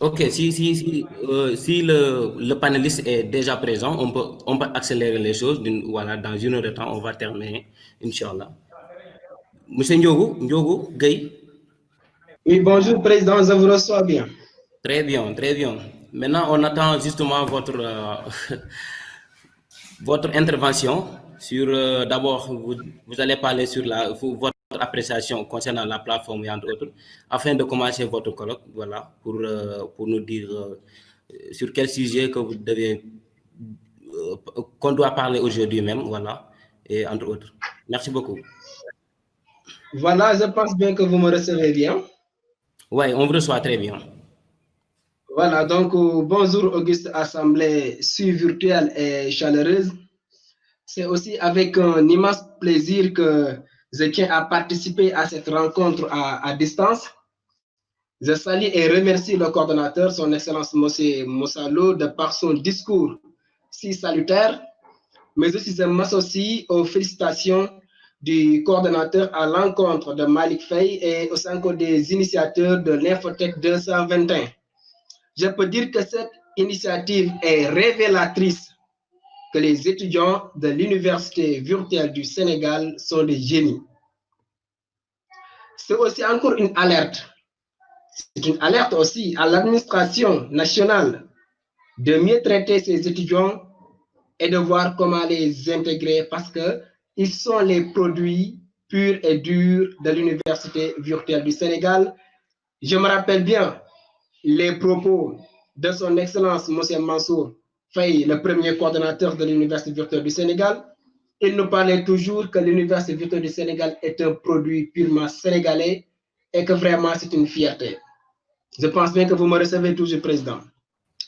Ok, si le panéliste est déjà présent, on peut accélérer les choses. Voilà, dans une heure de temps, on va terminer, Inch'Allah. Monsieur Ndiogu Gueye. Oui, bonjour, Président, je vous reçois bien. Très bien, très bien. Maintenant, on attend justement votre intervention sur, d'abord, vous allez parler sur votre appréciation concernant la plateforme et entre autres, afin de commencer votre colloque, voilà, pour nous dire sur quel sujet que vous devez, qu'on doit parler aujourd'hui même, voilà, et entre autres. Merci beaucoup. Voilà, je pense bien que vous me recevez bien. Oui, on vous reçoit très bien. Voilà, donc bonjour Auguste Assemblée si virtuelle et chaleureuse. C'est aussi avec un immense plaisir que je tiens à participer à cette rencontre à distance. Je salue et remercie le coordonnateur, son Excellence M. Moussalo, de par son discours si salutaire, mais aussi je m'associe aux félicitations du coordonnateur à l'encontre de Malik Faye et au sein des initiateurs de l'Infotech 221. Je peux dire que cette initiative est révélatrice que les étudiants de l'Université virtuelle du Sénégal sont des génies. C'est aussi encore une alerte. C'est une alerte aussi à l'administration nationale de mieux traiter ces étudiants et de voir comment les intégrer parce qu'ils sont les produits purs et durs de l'Université virtuelle du Sénégal. Je me rappelle bien les propos de son Excellence M. Mansour Faye, le premier coordonnateur de l'Université virtuelle du Sénégal. Il nous parlait toujours que l'Université virtuelle du Sénégal est un produit purement sénégalais et que vraiment c'est une fierté. Je pense bien que vous me recevez toujours, Président.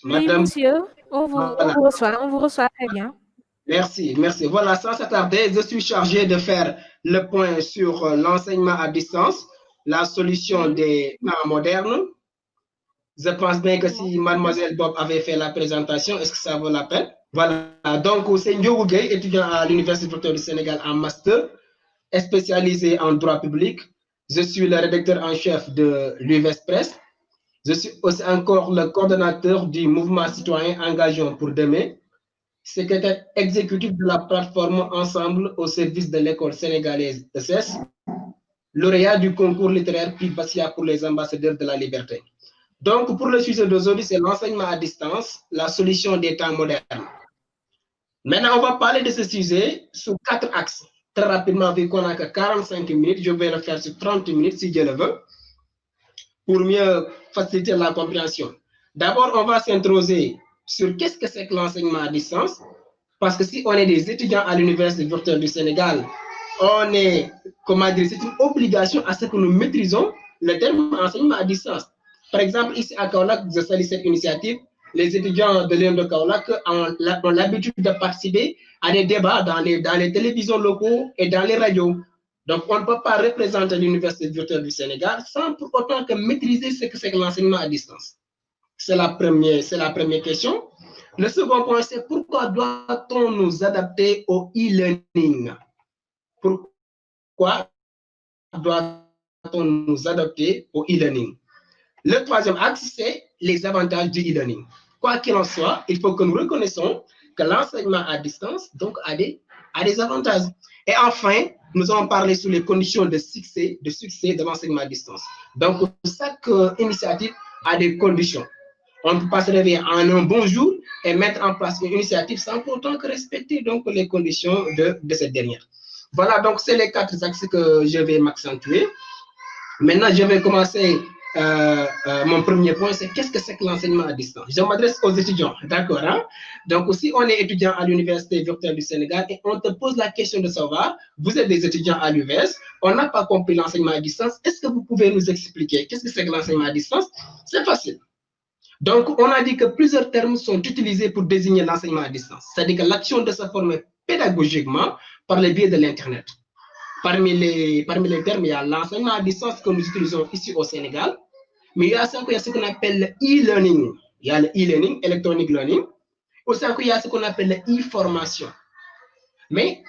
Oui, Madame, monsieur, on vous reçoit très bien. Merci, merci. Voilà, sans s'attarder, je suis chargé de faire le point sur l'enseignement à distance, la solution des temps modernes. Je pense bien que si Mademoiselle Bob avait fait la présentation, est-ce que ça vaut la peine? Voilà, donc c'est Ndiogu Gueye, étudiant à l'Université virtuelle du Sénégal en master, spécialisé en droit public. Je suis le rédacteur en chef de l'UVS Presse. Je suis aussi encore le coordonnateur du mouvement citoyen Engageons pour demain, secrétaire exécutif de la plateforme Ensemble au service de l'école sénégalaise ESS, lauréat du concours littéraire Prix Bassia pour les ambassadeurs de la liberté. Donc, pour le sujet d'aujourd'hui, c'est l'enseignement à distance, la solution des temps modernes. Maintenant, on va parler de ce sujet sous 4 axes. Très rapidement, vu qu'on n'a que 45 minutes, je vais le faire sur 30 minutes si Dieu le veut, pour mieux faciliter la compréhension. D'abord, on va s'introduire sur qu'est-ce que c'est que l'enseignement à distance, parce que si on est des étudiants à l'Université virtuelle du Sénégal, on est, comment dire, c'est une obligation à ce que nous maîtrisons le terme enseignement à distance. Par exemple, ici à Kaolack, je salue cette initiative. Les étudiants de l'Union de Kaolack ont l'habitude de participer à des débats dans les télévisions locaux et dans les radios. Donc, on ne peut pas représenter l'Université virtuelle du Sénégal sans pour autant que maîtriser ce que c'est que l'enseignement à distance. C'est la première question. Le second point, c'est pourquoi doit-on nous adapter au e-learning? Pourquoi doit-on nous adapter au e-learning? Le troisième axe, c'est les avantages du e-learning. Quoi qu'il en soit, il faut que nous reconnaissons que l'enseignement à distance donc, a des avantages. Et enfin, nous allons parler sur les conditions de succès de l'enseignement à distance. Donc, chaque initiative a des conditions. On ne peut pas se réveiller en un bon jour et mettre en place une initiative sans pour autant que respecter donc, les conditions de cette dernière. Voilà, donc c'est les 4 axes que je vais m'accentuer. Maintenant, je vais commencer. Mon premier point, c'est qu'est-ce que c'est que l'enseignement à distance? Je m'adresse aux étudiants, d'accord? Hein? Donc, si on est étudiant à l'Université virtuelle du Sénégal et on te pose la question de savoir, vous êtes des étudiants à l'UVS, on n'a pas compris l'enseignement à distance, est-ce que vous pouvez nous expliquer qu'est-ce que c'est que l'enseignement à distance? C'est facile. Donc, on a dit que plusieurs termes sont utilisés pour désigner l'enseignement à distance, c'est-à-dire que l'action de se former pédagogiquement par le biais de l'Internet. Parmi les termes, il y a l'enseignement à distance que nous utilisons ici au Sénégal, mais il y a ce qu'on appelle le e-learning. Il y a le e-learning, electronic learning. Aussi, il y a ce qu'on appelle le e-formation. Mais,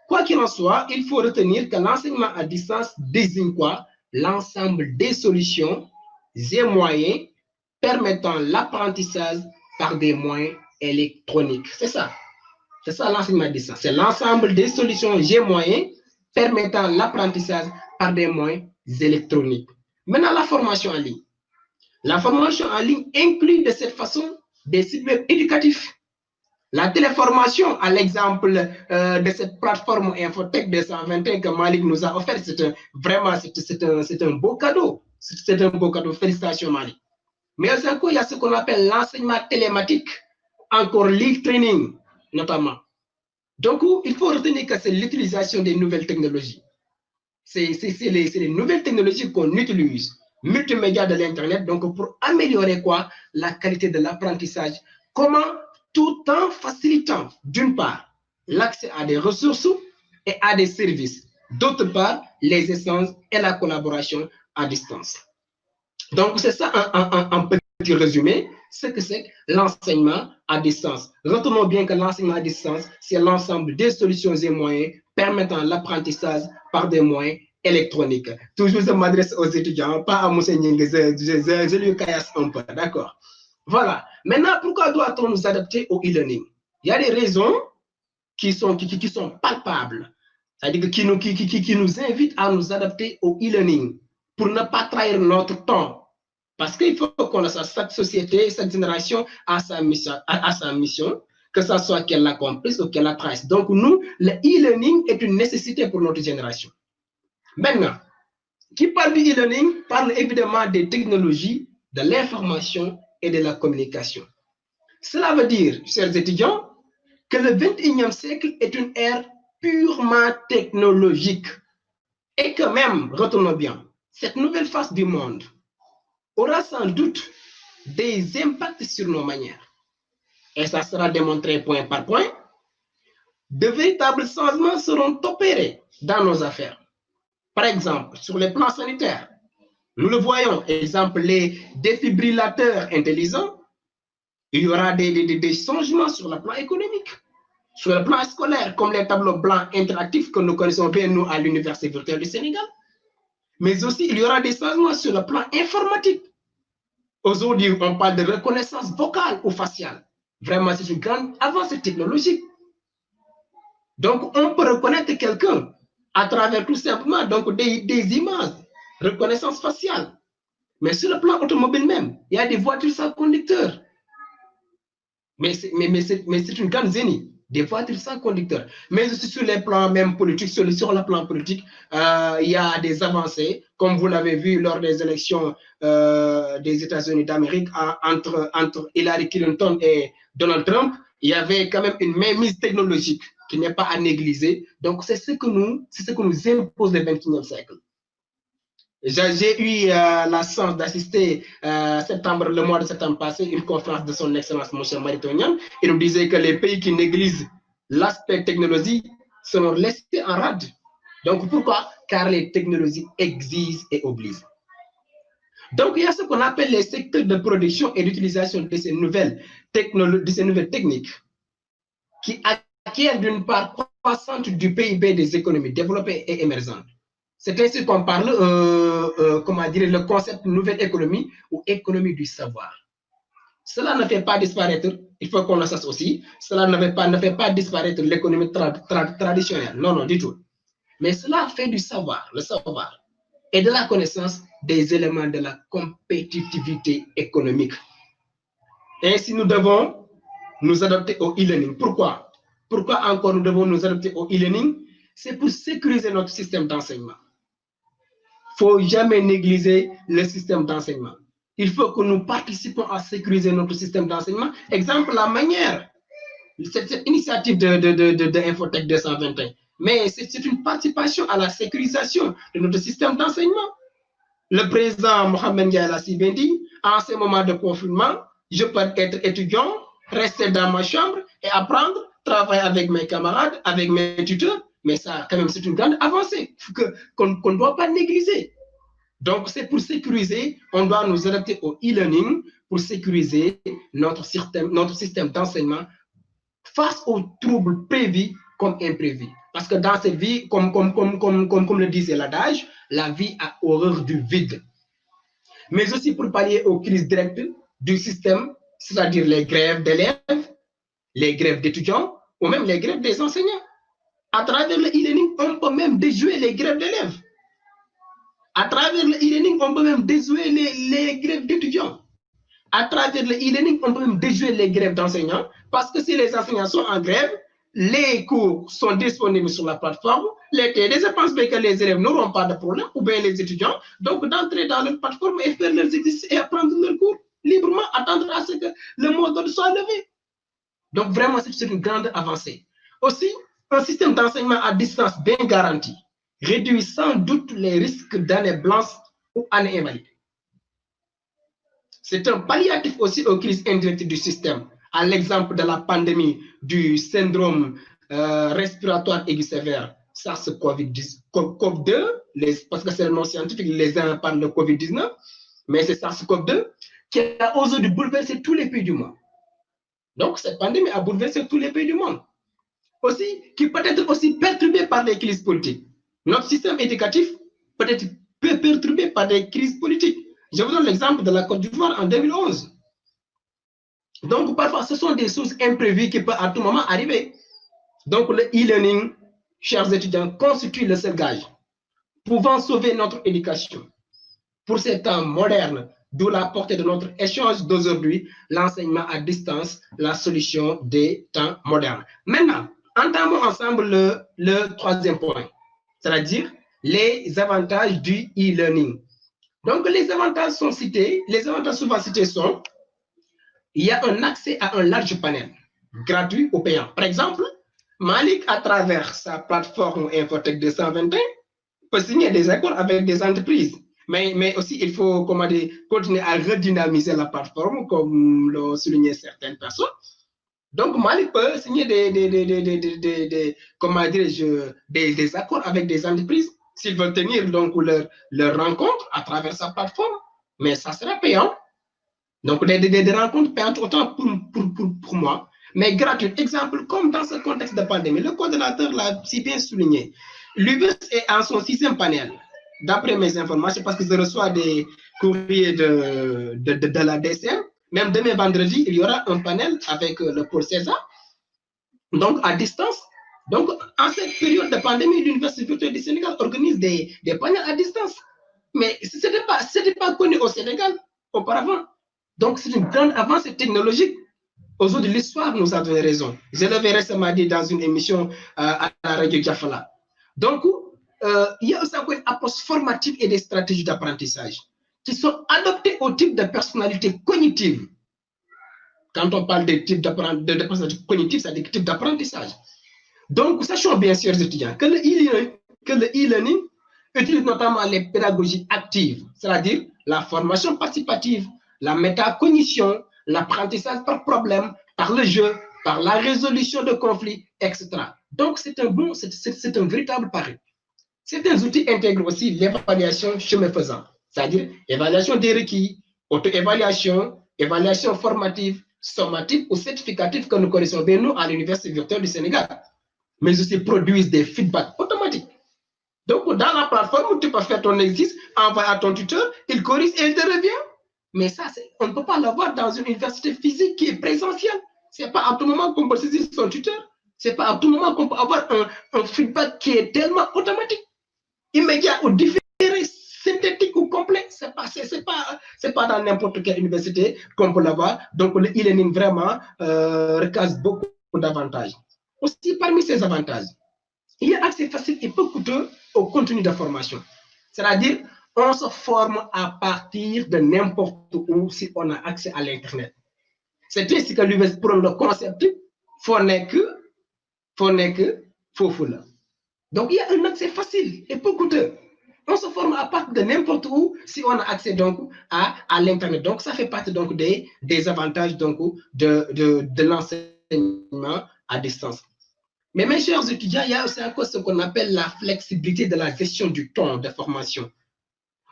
quoi qu'il en soit, il faut retenir que l'enseignement à distance désigne quoi? L'ensemble des solutions et moyens permettant l'apprentissage par des moyens électroniques. C'est ça. C'est ça l'enseignement à distance. C'est l'ensemble des solutions G moyens permettant l'apprentissage par des moyens électroniques. Maintenant, la formation en ligne. La formation en ligne inclut de cette façon des sites web éducatifs. La téléformation, à l'exemple de cette plateforme Infotech 221 que Malik nous a offert, c'est un beau cadeau. C'est un beau cadeau. Félicitations, Malik. Mais encore, il y a ce qu'on appelle l'enseignement télématique, encore l'e-training, notamment. Donc, il faut retenir que c'est l'utilisation des nouvelles technologies. C'est les nouvelles technologies qu'on utilise, multimédia de l'Internet, donc pour améliorer quoi? La qualité de l'apprentissage. Comment? Tout en facilitant, d'une part, l'accès à des ressources et à des services. D'autre part, les essences et la collaboration à distance. Donc, c'est ça un petit résumé, ce que c'est l'enseignement à distance. Retenons bien que l'enseignement à distance, c'est l'ensemble des solutions et moyens permettant l'apprentissage par des moyens électroniques. Toujours, je m'adresse aux étudiants, pas à Monseigneur, je lui caillasse un peu, d'accord? Voilà. Maintenant, pourquoi doit-on nous adapter au e-learning? Il y a des raisons qui sont palpables, c'est-à-dire qui nous invitent à nous adapter au e-learning pour ne pas trahir notre temps. Parce qu'il faut qu'on sache, chaque société, chaque génération a sa mission, que ce soit qu'elle l'accomplisse ou qu'elle la trace. Donc, nous, le e-learning est une nécessité pour notre génération. Maintenant, qui parle du e-learning parle évidemment des technologies, de l'information et de la communication. Cela veut dire, chers étudiants, que le 21e siècle est une ère purement technologique et que même, retenons bien, cette nouvelle face du monde aura sans doute des impacts sur nos manières. Et ça sera démontré point par point. De véritables changements seront opérés dans nos affaires. Par exemple, sur les plans sanitaires, nous le voyons, exemple, les défibrillateurs intelligents, il y aura des changements sur le plan économique, sur le plan scolaire, comme les tableaux blancs interactifs que nous connaissons bien, nous, à l'Université virtuelle du Sénégal. Mais aussi, il y aura des changements sur le plan informatique. Aujourd'hui, on parle de reconnaissance vocale ou faciale. Vraiment, c'est une grande avancée technologique. Donc, on peut reconnaître quelqu'un à travers tout simplement donc, des images, reconnaissance faciale. Mais sur le plan automobile même, il y a des voitures sans conducteur. Mais c'est une grande zénith, des voitures sans conducteur. Mais aussi sur les plans même politiques, sur le plan politique, il y a des avancées, comme vous l'avez vu lors des élections des États-Unis d'Amérique entre Hillary Clinton et Donald Trump. Il y avait quand même une mainmise technologique qui n'est pas à négliger. Donc, c'est ce que nous impose le 21e siècle. J'ai eu la chance d'assister le mois de septembre passé, une conférence de son Excellence, M. Maritonyan. Il nous disait que les pays qui négligent l'aspect technologie seront laissés en rade. Donc, pourquoi? Car les technologies exigent et obligent. Donc, il y a ce qu'on appelle les secteurs de production et d'utilisation de ces nouvelles techniques qui acquièrent d'une part croissante du PIB des économies développées et émergentes. C'est ainsi qu'on parle, le concept nouvelle économie ou économie du savoir. Cela ne fait pas disparaître, il faut qu'on le sache aussi, cela ne fait pas disparaître l'économie traditionnelle, non, du tout. Mais cela fait du savoir, le savoir, et de la connaissance des éléments de la compétitivité économique. Ainsi, nous devons nous adapter au e-learning. Pourquoi? Pourquoi encore nous devons nous adapter au e-learning? C'est pour sécuriser notre système d'enseignement. Il ne faut jamais négliger le système d'enseignement. Il faut que nous participions à sécuriser notre système d'enseignement. Exemple, la manière, cette initiative de Infotech 221, mais c'est une participation à la sécurisation de notre système d'enseignement. Le président Mohamed Ndiaye l'a si bien dit, en ce moment de confinement, je peux être étudiant, rester dans ma chambre et apprendre, travailler avec mes camarades, avec mes tuteurs. Mais ça, quand même, c'est une grande avancée qu'on ne doit pas négliger. Donc, c'est pour sécuriser, on doit nous adapter au e-learning pour sécuriser notre système d'enseignement face aux troubles prévus comme imprévus. Parce que dans cette vie, comme le disait l'adage, la vie a horreur du vide. Mais aussi pour pallier aux crises directes du système, c'est-à-dire les grèves d'élèves, les grèves d'étudiants ou même les grèves des enseignants. À travers le e-learning, on peut même déjouer les grèves d'élèves. À travers le e-learning, on peut même déjouer les grèves d'étudiants. À travers le e-learning, on peut même déjouer les grèves d'enseignants parce que si les enseignants sont en grève, les cours sont disponibles sur la plateforme. Les TD, je pense bien que les élèves n'auront pas de problème, ou bien les étudiants, donc d'entrer dans leur plateforme et faire leurs exercices et apprendre leurs cours librement, attendre à ce que le mot d'ordre soit levé. Donc vraiment, c'est une grande avancée. Aussi, un système d'enseignement à distance bien garanti réduit sans doute les risques d'années blanches ou années invalides. C'est un palliatif aussi aux crises indirectes du système, à l'exemple de la pandémie du syndrome respiratoire aigu sévère, SARS-CoV-2, parce que c'est le nom scientifique, les uns parlent de COVID-19, mais c'est SARS-CoV-2 qui a aujourd'hui bouleversé tous les pays du monde. Donc, cette pandémie a bouleversé tous les pays du monde. Aussi, qui peut être aussi perturbé par des crises politiques. Notre système éducatif peut être peu perturbé par des crises politiques. Je vous donne l'exemple de la Côte d'Ivoire en 2011. Donc, parfois, ce sont des choses imprévues qui peuvent à tout moment arriver. Donc, le e-learning, chers étudiants, constitue le seul gage pouvant sauver notre éducation. Pour ces temps modernes, d'où la portée de notre échange d'aujourd'hui, l'enseignement à distance, la solution des temps modernes. Maintenant, entamons ensemble le troisième point, c'est-à-dire les avantages du e-learning. Donc, les avantages sont cités, les avantages souvent cités sont, il y a un accès à un large panel, gratuit ou payant. Par exemple, Malik, à travers sa plateforme Infotech 221, peut signer des accords avec des entreprises. Mais aussi, il faut continuer à redynamiser la plateforme, comme l'ont souligné certaines personnes. Donc, Malik peut signer des accords avec des entreprises s'ils veulent tenir donc leur rencontre à travers sa plateforme, mais ça sera payant. Donc, des rencontres payantes autant pour moi, mais gratuites. Exemple, comme dans ce contexte de pandémie, le coordonnateur l'a si bien souligné. L'UBS est en son 6e panel, d'après mes informations, parce que je reçois des courriers de la DCM. Même demain vendredi, il y aura un panel avec le pôle César, donc à distance. Donc, en cette période de pandémie, l'Université virtuelle du Sénégal organise des panels à distance. Mais ce n'était pas connu au Sénégal auparavant. Donc, c'est une grande avancée technologique. Aujourd'hui, l'histoire nous a donné raison. Je l'avais récemment dit dans une émission à la radio Jafala. Donc, il y a aussi une approche formative et des stratégies d'apprentissage qui sont adaptées au type de personnalité cognitive. Quand on parle des types d'apprentissage cognitif, c'est des types d'apprentissage. Donc, sachons bien, chers étudiants, que le e-learning utilise notamment les pédagogies actives, c'est-à-dire la formation participative, la métacognition, l'apprentissage par problème, par le jeu, par la résolution de conflits, etc. Donc, c'est un véritable pari. Certains outils intègrent aussi l'évaluation chemin faisant, c'est-à-dire évaluation des requis, auto-évaluation, évaluation formative, sommative ou certificative que nous connaissons bien, nous, à l'Université virtuelle du Sénégal, mais aussi produisent des feedbacks automatiques. Donc, dans la plateforme, tu peux faire ton exercice, envoyer à ton tuteur, il corrige et il te revient. Mais ça, on ne peut pas l'avoir dans une université physique qui est présentielle. Ce n'est pas à tout moment qu'on peut saisir son tuteur. Ce n'est pas à tout moment qu'on peut avoir un feedback qui est tellement automatique, immédiat ou différé, synthétique ou complet. Ce n'est pas dans n'importe quelle université qu'on peut l'avoir. Donc, le e-learning vraiment recase beaucoup d'avantages. Aussi, parmi ces avantages, il y a accès facile et peu coûteux au contenu de formation. C'est-à-dire, on se forme à partir de n'importe où si on a accès à l'Internet. C'est ainsi que l'UVS prend le concept, faut foule. Donc, il y a un accès facile et peu coûteux. On se forme à partir de n'importe où si on a accès donc à l'Internet. Donc, ça fait partie donc des avantages donc de l'enseignement à distance. Mais mes chers étudiants, il y a aussi encore ce qu'on appelle la flexibilité de la gestion du temps de formation.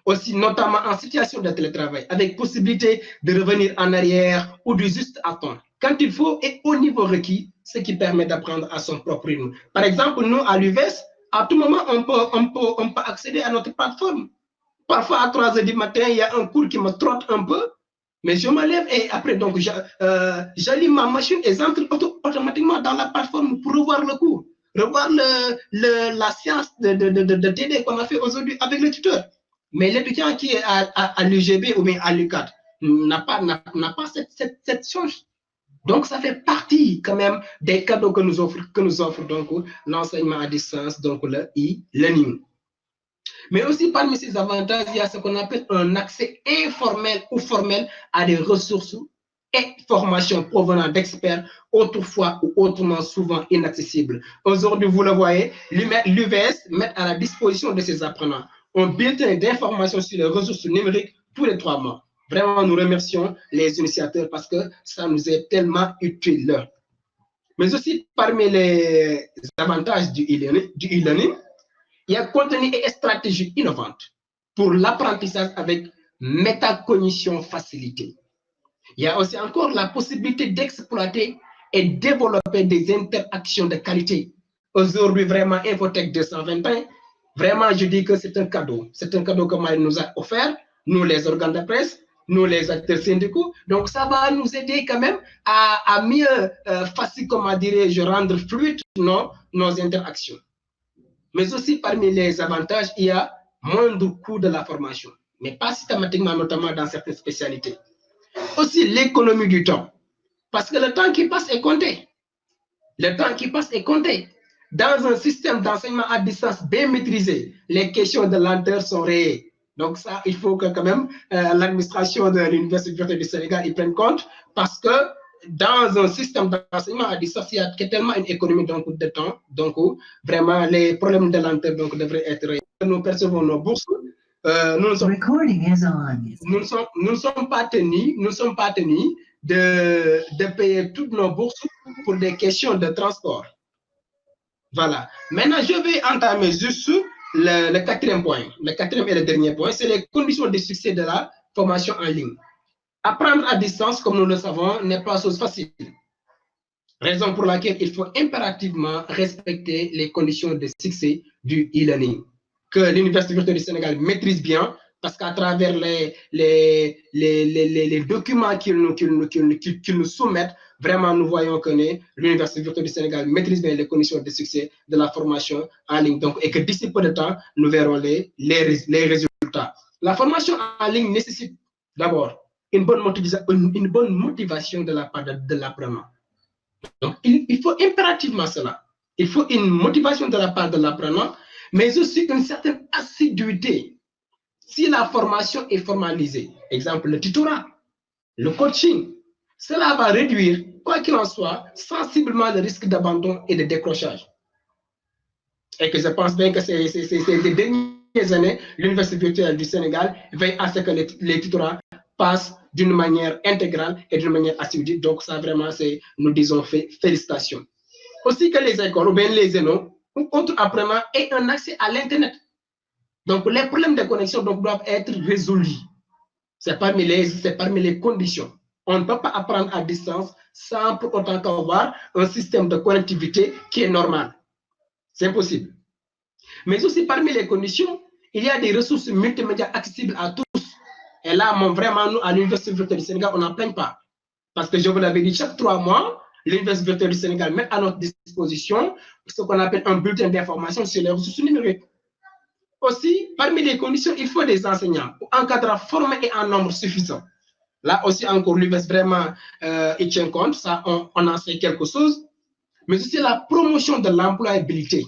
Aussi, notamment en situation de télétravail, avec possibilité de revenir en arrière ou de juste attendre quand il faut et au niveau requis, ce qui permet d'apprendre à son propre rythme. Par exemple, nous, à l'UVS, à tout moment, on peut accéder à notre plateforme. Parfois, à 3 h du matin, il y a un cours qui me trotte un peu. Mais je me lève et après, donc, j'allume ma machine et j'entre automatiquement dans la plateforme pour revoir le cours, revoir la séance de TD qu'on a fait aujourd'hui avec le tuteur. Mais l'étudiant qui est à l'UGB ou bien à l'UCAD n'a pas cette chance. Donc, ça fait partie quand même des cadeaux que nous offre donc l'enseignement à distance, donc le e-learning. Mais aussi, parmi ces avantages, il y a ce qu'on appelle un accès informel ou formel à des ressources et formations provenant d'experts autrefois ou autrement souvent inaccessibles. Aujourd'hui, vous le voyez, l'UVS met à la disposition de ses apprenants un bulletin d'information sur les ressources numériques tous les 3 mois. Vraiment, nous remercions les initiateurs parce que ça nous est tellement utile. Mais aussi, parmi les avantages du e-learning, il y a contenu et stratégie innovantes pour l'apprentissage avec métacognition facilitée. Il y a aussi encore la possibilité d'exploiter et développer des interactions de qualité. Aujourd'hui, vraiment, Infotech 221, vraiment, je dis que c'est un cadeau. C'est un cadeau que Marie nous a offert, nous les organes de presse, nous les acteurs syndicaux. Donc, ça va nous aider quand même à mieux, comment dirais-je, rendre fluide nos interactions. Mais aussi, parmi les avantages, il y a moindre coût de la formation, mais pas systématiquement, notamment dans certaines spécialités. Aussi, l'économie du temps, parce que le temps qui passe est compté. Le temps qui passe est compté. Dans un système d'enseignement à distance bien maîtrisé, les questions de lenteur sont réelles. Donc ça, il faut que quand même l'administration de l'Université virtuelle du Sénégal y prenne compte, parce que dans un système d'enseignement à distance, il y a tellement une économie de temps, donc vraiment les problèmes de lenteur donc, devraient être réels. Nous percevons nos bourses. Nous ne sommes pas tenus de payer toutes nos bourses pour des questions de transport. Voilà. Maintenant, je vais entamer juste le 4e point. Le 4e et le dernier point, c'est les conditions de succès de la formation en ligne. Apprendre à distance, comme nous le savons, n'est pas chose facile. Raison pour laquelle il faut impérativement respecter les conditions de succès du e-learning, que l'Université virtuelle du Sénégal maîtrise bien, parce qu'à travers les documents qu'ils nous soumettent, vraiment, nous voyons que l'Université virtuelle du Sénégal maîtrise bien les conditions de succès de la formation en ligne. Donc, et que d'ici peu de temps, nous verrons les résultats. La formation en ligne nécessite d'abord une bonne motivation de la part de l'apprenant. Donc, il faut impérativement cela. Il faut une motivation de la part de l'apprenant, mais aussi une certaine assiduité. Si la formation est formalisée, exemple le tutorat, le coaching, cela va réduire, quoi qu'il en soit, sensiblement le risque d'abandon et de décrochage. Et que je pense bien que ces dernières années, l'Université virtuelle du Sénégal veille à ce que les tutorats passent d'une manière intégrale et d'une manière assidue. Donc ça vraiment, nous disons félicitations. Aussi que les écoles ou bien les ENO ou autres apprenants aient un accès à l'Internet. Donc les problèmes de connexion donc, doivent être résolus. C'est parmi les conditions. On ne peut pas apprendre à distance sans pour autant avoir un système de connectivité qui est normal. C'est impossible. Mais aussi parmi les conditions, il y a des ressources multimédia accessibles à tous. Et là, vraiment, nous, à l'Université virtuelle du Sénégal, on n'en plaint pas. Parce que je vous l'avais dit, chaque 3 mois, l'Université virtuelle du Sénégal met à notre disposition ce qu'on appelle un bulletin d'information sur les ressources numériques. Aussi, parmi les conditions, il faut des enseignants ou encadrants formés et en nombre suffisant. Là aussi, encore, l'UVS vraiment y tient compte, ça, on en sait quelque chose. Mais aussi la promotion de l'employabilité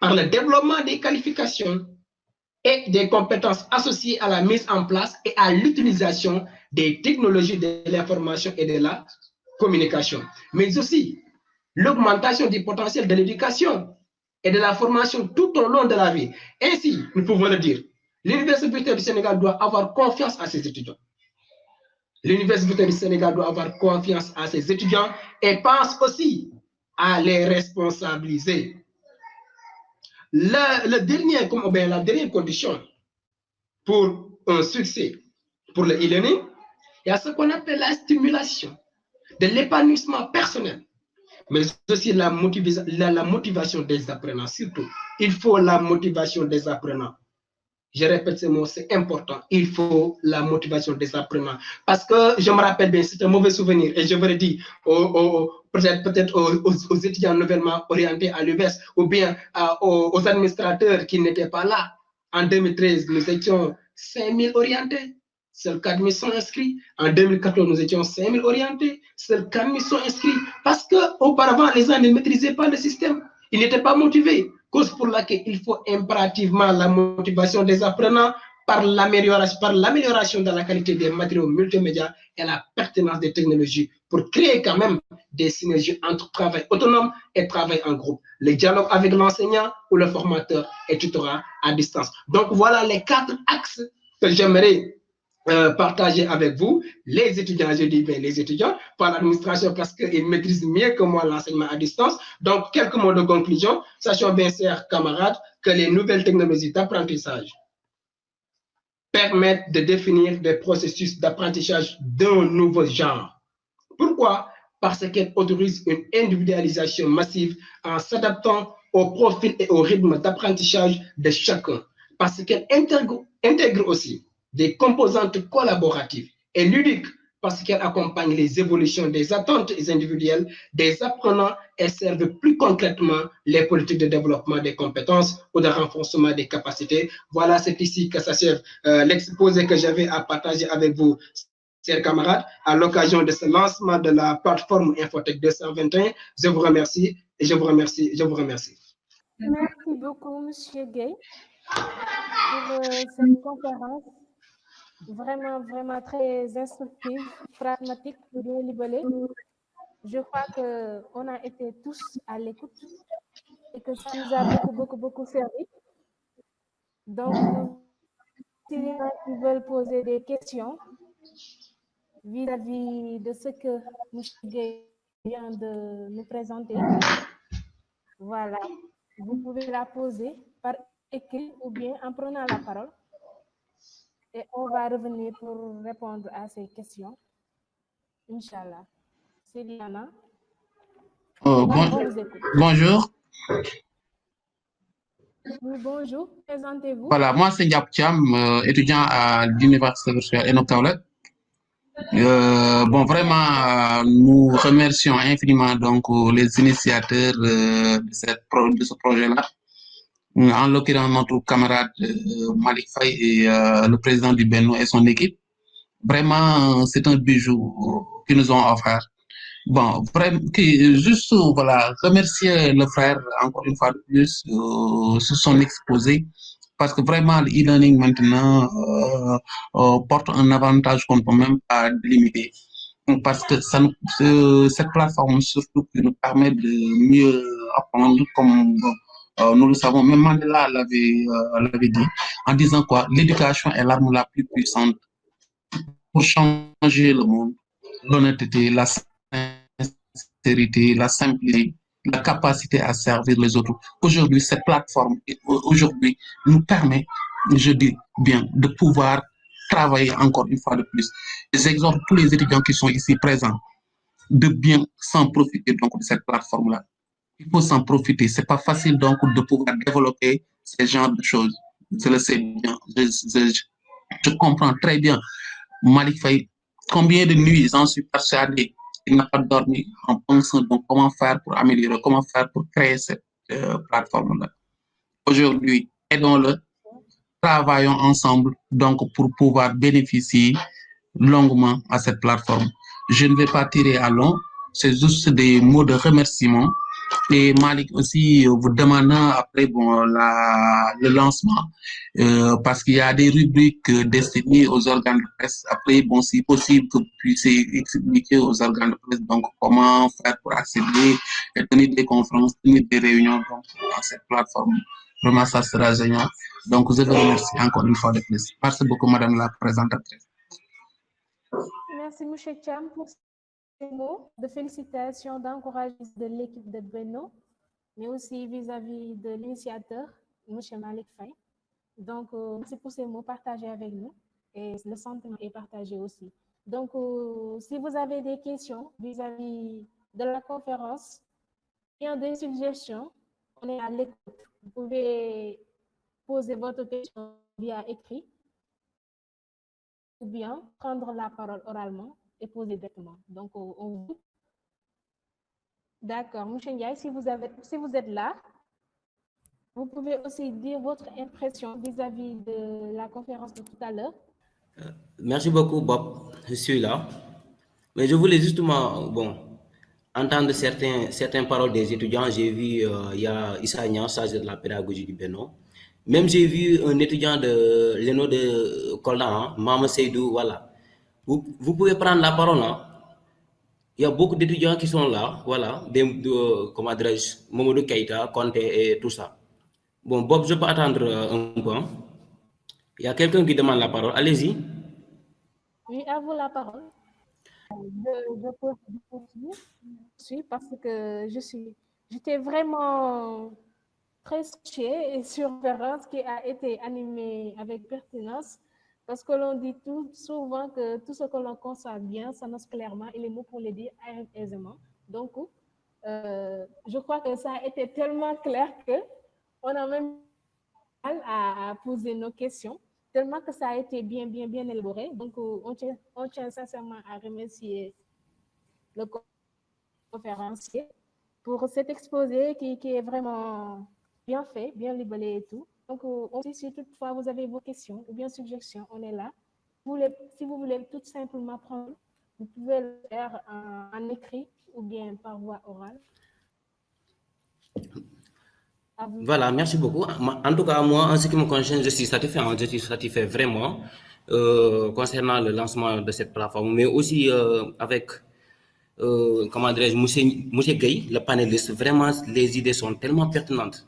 par le développement des qualifications et des compétences associées à la mise en place et à l'utilisation des technologies de l'information et de la communication. Mais aussi l'augmentation du potentiel de l'éducation et de la formation tout au long de la vie. Ainsi, nous pouvons le dire, l'Université virtuelle du Sénégal doit avoir confiance à ses étudiants. L'Université virtuelle du Sénégal doit avoir confiance à ses étudiants et pense aussi à les responsabiliser. La dernière condition pour un succès pour le e-learning, il y a ce qu'on appelle la stimulation de l'épanouissement personnel, mais aussi la motivation des apprenants. Surtout, il faut la motivation des apprenants. Je répète ce mot, c'est important. Il faut la motivation des apprenants. Parce que je me rappelle bien, c'est un mauvais souvenir. Et je vous le dis, peut-être aux étudiants nouvellement orientés à l'UBS ou bien aux administrateurs qui n'étaient pas là. En 2013, nous étions 5000 orientés. Seuls 4000 sont inscrits. En 2014, nous étions 5000 orientés. Seuls 4000 sont inscrits. Parce qu'auparavant, les gens ne maîtrisaient pas le système. Ils n'étaient pas motivés. Cause pour laquelle il faut impérativement la motivation des apprenants par l'amélioration de la qualité des matériaux multimédia et la pertinence des technologies pour créer quand même des synergies entre travail autonome et travail en groupe. Le dialogue avec l'enseignant ou le formateur et tutorat à distance. Donc voilà les 4 axes que j'aimerais partager avec vous, les étudiants, je dis bien les étudiants, par l'administration parce qu'ils maîtrisent mieux que moi l'enseignement à distance. Donc, quelques mots de conclusion. Sachons bien, chers camarades, que les nouvelles technologies d'apprentissage permettent de définir des processus d'apprentissage d'un nouveau genre. Pourquoi? Parce qu'elles autorisent une individualisation massive en s'adaptant au profil et au rythme d'apprentissage de chacun. Parce qu'elles intègrent aussi des composantes collaboratives et ludiques parce qu'elles accompagnent les évolutions des attentes individuelles des apprenants et servent plus concrètement les politiques de développement des compétences ou de renforcement des capacités. Voilà, c'est ici que s'achève l'exposé que j'avais à partager avec vous, chers camarades, à l'occasion de ce lancement de la plateforme Infotech 221. Je vous remercie et je vous remercie. Je vous remercie. Merci beaucoup, Monsieur Gay, pour cette conférence vraiment, vraiment très instructive, pragmatique, bien libellée. Je crois qu'on a été tous à l'écoute et que ça nous a beaucoup servi. Donc, s'il y en a qui veulent poser des questions vis-à-vis de ce que M. Gay vient de nous présenter, voilà, vous pouvez la poser par écrit ou bien en prenant la parole. Et on va revenir pour répondre à ces questions. Inch'Allah. C'est Liana. Bonjour. Oui, bonjour. Présentez-vous. Voilà, moi c'est Ndiap Thiam, étudiant à l'Université virtuelle Enoch Kaolack. Bon, vraiment, nous remercions infiniment donc les initiateurs de ce projet-là. En l'occurrence, notre camarade Malik Faye et le président du Benno et son équipe. Vraiment, c'est un bijou qu'ils nous ont offert. Bon, vraiment, juste voilà, remercier le frère encore une fois de plus sur son exposé, parce que vraiment l'e-learning maintenant porte un avantage qu'on ne peut même pas limiter, parce que cette plateforme surtout qui nous permet de mieux apprendre, comme nous le savons, même Mandela l'avait dit, en disant quoi, l'éducation est l'arme la plus puissante pour changer le monde, l'honnêteté, la sincérité, la simplicité, la capacité à servir les autres. Aujourd'hui, cette plateforme nous permet, je dis bien, de pouvoir travailler encore une fois de plus. J'exhorte tous les étudiants qui sont ici présents de bien s'en profiter donc de cette plateforme-là. Il faut s'en profiter. C'est pas facile donc de pouvoir développer ce genre de choses. Je le sais bien. Je comprends très bien. Malik Faye, combien de nuits j'en suis persuadé, il n'a pas dormi en pensant donc comment faire pour améliorer, comment faire pour créer cette plateforme-là. Aujourd'hui, aidons-le, travaillons ensemble donc pour pouvoir bénéficier longuement à cette plateforme. Je ne vais pas tirer à long, c'est juste des mots de remerciement. Et Malik aussi vous demandant après le lancement, parce qu'il y a des rubriques destinées aux organes de presse. Après, bon, si possible que vous puissiez expliquer aux organes de presse donc comment faire pour accéder et tenir des conférences, tenir des réunions donc, dans cette plateforme. Vraiment, ça sera génial. Donc, je vous remercie encore une fois de plus. Merci beaucoup, Madame la présentatrice. Merci, M. Cham, pour ces mots de félicitations, d'encouragement de l'équipe de Benno, mais aussi vis-à-vis de l'initiateur, M. Malik Faye. Donc, merci pour ces mots partagés avec nous et le sentiment est partagé aussi. Donc, si vous avez des questions vis-à-vis de la conférence, bien des suggestions, on est à l'écoute. Vous pouvez poser votre question via écrit ou bien prendre la parole oralement et poser directement. Donc, D'accord. Monsieur Ndiaye, si vous êtes là, vous pouvez aussi dire votre impression vis-à-vis de la conférence de tout à l'heure. Merci beaucoup, Bob. Je suis là. Mais je voulais justement, entendre certaines paroles des étudiants. J'ai vu, il y a Issa Niang, chargé de la pédagogie du Beno. Même j'ai vu un étudiant de l'ENO de Kolda, hein, Mama Seydou, voilà. Vous pouvez prendre la parole, hein. Il y a beaucoup d'étudiants qui sont là, voilà, comment dirais-je, Momodou Keïta, Conte et tout ça. Bon, Bob, je peux attendre un peu, hein. Il y a quelqu'un qui demande la parole. Allez-y. Oui, à vous la parole. Je peux continuer parce que j'étais vraiment très touchée sur une conférence qui a été animée avec pertinence parce que l'on dit souvent que tout ce que l'on conçoit bien s'annonce clairement et les mots pour les dire aisément. Donc, je crois que ça a été tellement clair qu'on a même mal à poser nos questions, tellement que ça a été bien élaboré. Donc, on tient sincèrement à remercier le conférencier pour cet exposé qui est vraiment bien fait, bien libellé et tout. Donc, si toutefois vous avez vos questions ou bien suggestions, on est là. Si vous voulez tout simplement prendre, vous pouvez le faire en écrit ou bien par voie orale. Voilà, merci beaucoup. En tout cas, moi, en ce qui me concerne, je suis satisfait vraiment concernant le lancement de cette plateforme, mais aussi avec, comment dirais-je, monsieur Gueye, le panéliste. Vraiment, les idées sont tellement pertinentes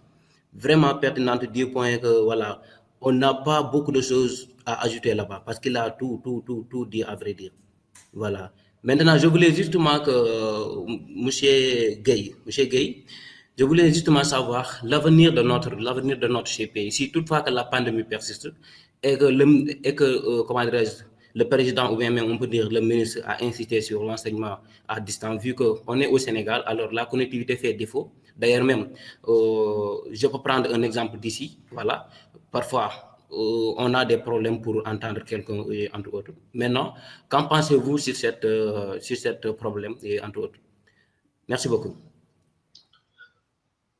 du point que, voilà, on n'a pas beaucoup de choses à ajouter là-bas, parce qu'il a tout dit, à vrai dire. Voilà. Maintenant, je voulais justement que monsieur Gueye, je voulais justement savoir l'avenir de notre CPI. Si toutefois que la pandémie persiste et que comment dirais-je, le président ou bien même on peut dire le ministre a insisté sur l'enseignement à distance, vu qu'on est au Sénégal, alors la connectivité fait défaut. D'ailleurs même, je peux prendre un exemple d'ici. Voilà, parfois on a des problèmes pour entendre quelqu'un, entre autres. Maintenant, qu'en pensez-vous sur cette problème, et entre autres? Merci beaucoup.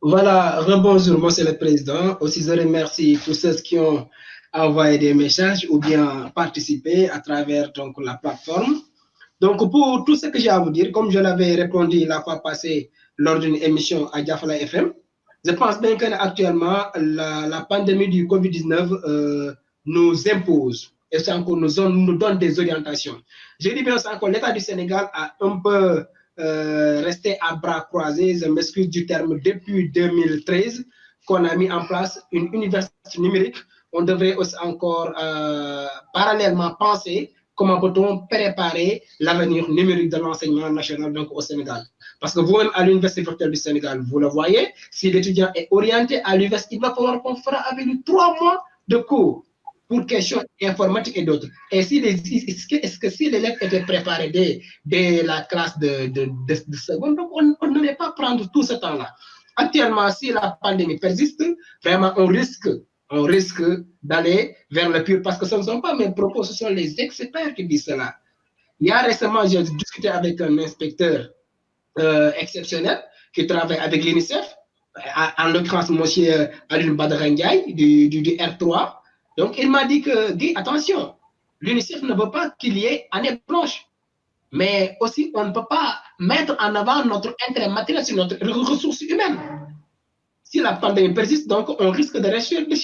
Voilà, rebonjour, monsieur le président. Aussi, je remercie tous ceux qui ont envoyé des messages ou bien participé à travers donc, la plateforme. Donc, pour tout ce que j'ai à vous dire, comme je l'avais répondu la fois passée lors d'une émission à Diafala FM, je pense bien qu'actuellement, la pandémie du Covid-19 nous impose et ça encore nous donne des orientations. Je dis bien ça encore, l'État du Sénégal a un peu resté à bras croisés, je m'excuse du terme, depuis 2013 qu'on a mis en place une université numérique. On devrait aussi encore parallèlement penser comment peut-on préparer l'avenir numérique de l'enseignement national donc, au Sénégal. Parce que vous-même, à l'Université virtuelle du Sénégal, vous le voyez, si l'étudiant est orienté à l'université, il va falloir qu'on fera avec lui 3 mois de cours pour questions informatiques et d'autres. Et est-ce que si l'élève était préparé dès la classe de seconde, donc on ne devait pas prendre tout ce temps-là. Actuellement, si la pandémie persiste, vraiment, on risque d'aller vers le pire, parce que ce ne sont pas mes propos, ce sont les experts qui disent cela. Il y a récemment, j'ai discuté avec un inspecteur exceptionnel qui travaille avec l'UNICEF, en l'occurrence, M. Alun Badrandiaï du R3. Donc, il m'a dit que, attention, l'UNICEF ne veut pas qu'il y ait année blanche. Mais aussi, on ne peut pas mettre en avant notre intérêt matériel sur notre ressource humaine. Si la pandémie persiste, donc on risque de rester de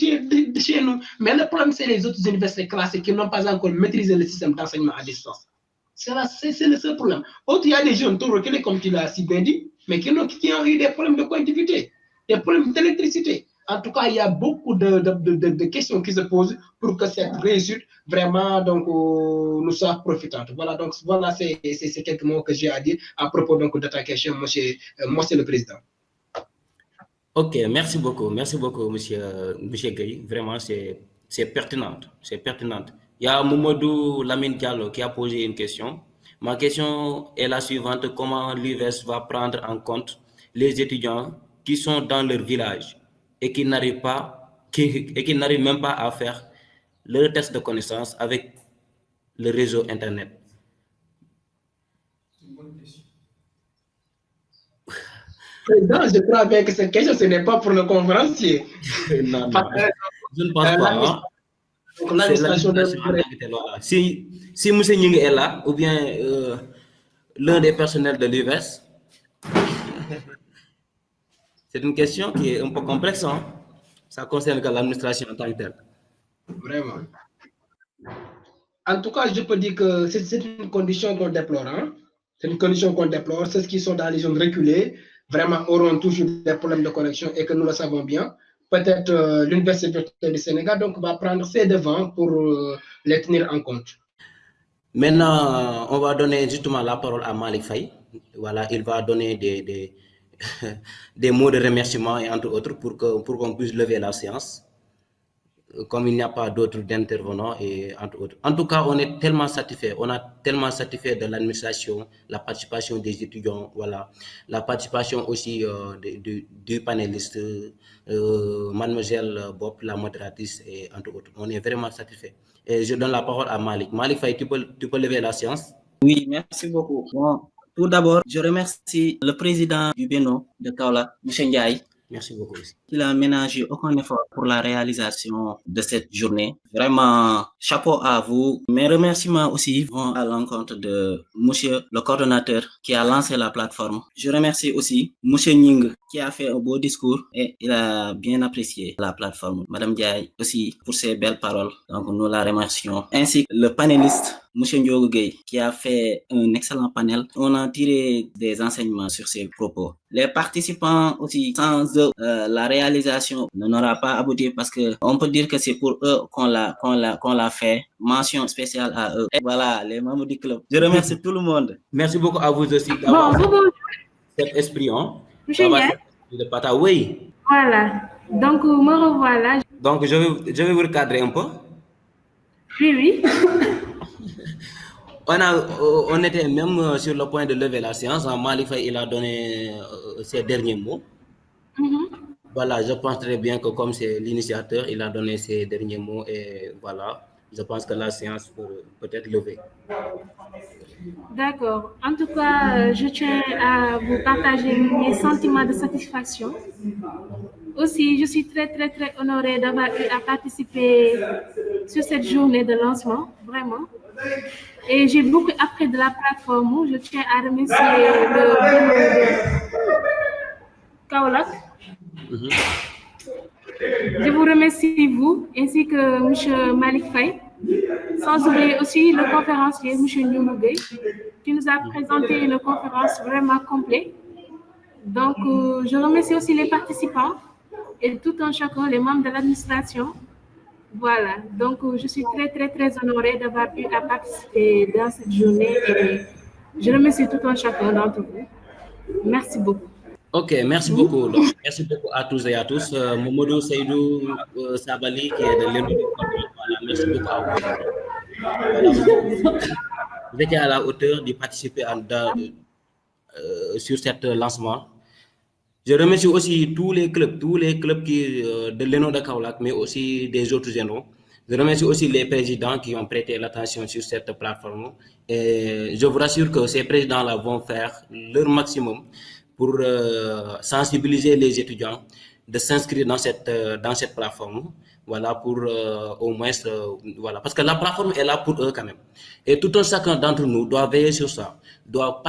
chez nous. Mais le problème, c'est les autres universités classées qui n'ont pas encore maîtrisé le système d'enseignement à distance. C'est le seul problème. Autre, il y a des jeunes tout reculés, comme tu l'as si bien dit, mais qui ont eu des problèmes de connectivité, des problèmes d'électricité. En tout cas, il y a beaucoup de questions qui se posent pour que cette réussite vraiment donc, nous soit profitante. Voilà, donc voilà, c'est quelques mots que j'ai à dire à propos donc, de ta question, monsieur le président. Ok, merci beaucoup, monsieur Gueye. Vraiment, c'est pertinent, Il y a Momodou Lamine Diallo qui a posé une question. Ma question est la suivante: comment l'UVS va prendre en compte les étudiants qui sont dans leur village et qui n'arrivent pas et qui n'arrivent même pas à faire leur test de connaissance avec le réseau Internet. Président, je crois bien que cette question, ce n'est pas pour le conférencier. Non, je ne pense pas. Hein. Donc, l'administration de... Voilà. Si M. Nying est là, ou bien l'un des personnels de l'UVS, c'est une question qui est un peu complexe. Hein. Ça concerne que l'administration en tant que telle. Vraiment. En tout cas, je peux dire que c'est une condition qu'on déplore. Hein? C'est une condition qu'on déplore. Ceux qui sont dans les zones reculées, vraiment, auront toujours des problèmes de connexion et que nous le savons bien. Peut-être l'Université du Sénégal donc, va prendre ses devants pour les tenir en compte. Maintenant, on va donner justement la parole à Malik Faye. Voilà, il va donner des mots de remerciement et entre autres pour qu'on puisse lever la séance. Comme il n'y a pas d'autres d'intervenants et entre autres. En tout cas, on est tellement satisfait. On a tellement satisfait de l'administration, la participation des étudiants, voilà, la participation aussi du panéliste, Mademoiselle Bob, la modératrice et entre autres. On est vraiment satisfait. Et je donne la parole à Malik. Malik Faye, tu peux lever la séance. Oui, merci beaucoup. Bon, tout d'abord, je remercie le président du Beno de Kaolack, M. Ndiaye. Merci beaucoup. Il a ménagé aucun effort pour la réalisation de cette journée. Vraiment, chapeau à vous. Mes remerciements aussi vont à l'encontre de monsieur le coordonnateur qui a lancé la plateforme. Je remercie aussi monsieur Nying qui a fait un beau discours et il a bien apprécié la plateforme. Madame Diaye aussi pour ses belles paroles. Donc, nous la remercions. Ainsi que le panéliste monsieur Ndiogo Gueye qui a fait un excellent panel. On a tiré des enseignements sur ses propos. Les participants aussi, sans eux, la réalisation n'aura pas abouti parce que on peut dire que c'est pour eux qu'on l'a fait. Mention spéciale à eux. Et voilà, les membres du club. Je remercie tout le monde. Merci beaucoup à vous aussi d'avoir cet esprit. Hein? Monsieur Ndiaye. Oui. Voilà. Donc, me revoilà. Donc, je vais vous recadrer un peu. Oui. On était même sur le point de lever la séance. Malik Faye, il a donné ses derniers mots. Voilà, je pense très bien que comme c'est l'initiateur, il a donné ses derniers mots et voilà, je pense que la séance peut être levée. D'accord. En tout cas, je tiens à vous partager mes sentiments de satisfaction. Aussi, je suis très honorée d'avoir eu à participer sur cette journée de lancement, vraiment. Et j'ai beaucoup appris de la plateforme. Je tiens à remercier le Kaolack. Je vous remercie, vous, ainsi que M. Malik Faye. Sans oublier aussi le conférencier, M. Ndiogo Gueye, qui nous a présenté une conférence vraiment complète. Donc, je remercie aussi les participants et tout un chacun, les membres de l'administration. Voilà, donc je suis très honorée d'avoir pu participer dans cette journée et je remercie tout un chacun d'entre vous. Merci beaucoup. Ok, merci beaucoup. Donc, merci beaucoup à tous et à tous. Momodou Seydou Sabali qui est de l'État. Voilà, merci beaucoup à vous. Voilà, vous étiez à la hauteur de participer sur cet lancement. Je remercie aussi tous les clubs qui, de l'ENO de Kaolack, mais aussi des autres ENO. Je remercie aussi les présidents qui ont prêté l'attention sur cette plateforme. Et je vous rassure que ces présidents-là vont faire leur maximum pour sensibiliser les étudiants de s'inscrire dans cette plateforme. Voilà, pour au moins, voilà, parce que la plateforme est là pour eux quand même. Et tout un chacun d'entre nous doit veiller sur ça, doit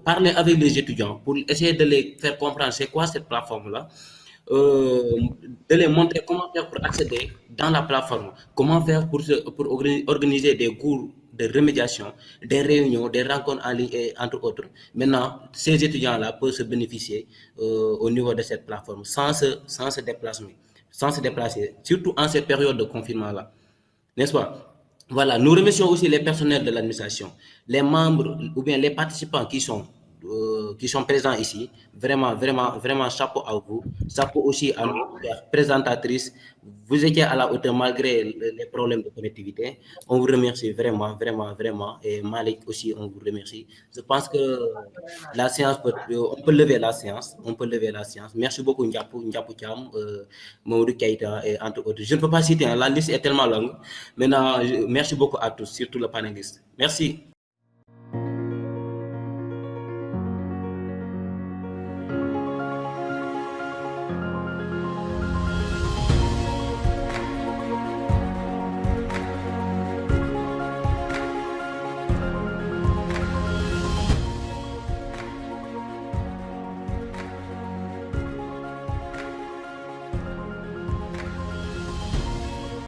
parler avec les étudiants pour essayer de les faire comprendre c'est quoi cette plateforme-là, de les montrer comment faire pour accéder dans la plateforme, comment faire pour organiser des cours de remédiation, des réunions, des rencontres en ligne et entre autres. Maintenant, ces étudiants-là peuvent se bénéficier au niveau de cette plateforme sans se déplacer, surtout en cette période de confinement-là. N'est-ce pas? Voilà, nous remercions aussi les personnels de l'administration, les membres ou bien les participants qui sont présents ici. Vraiment, chapeau à vous. Chapeau aussi à nos présentatrices. vous étiez à la hauteur malgré les problèmes de connectivité. On vous remercie vraiment, vraiment, vraiment. Et Malik aussi, on vous remercie. Je pense que la séance, on peut lever la séance. On peut lever la séance. Merci beaucoup, Ndiapou Thiam, Maoudou Keïta et entre autres. Je ne peux pas citer, hein, la liste est tellement longue. Maintenant, merci beaucoup à tous, surtout le panéliste. Merci.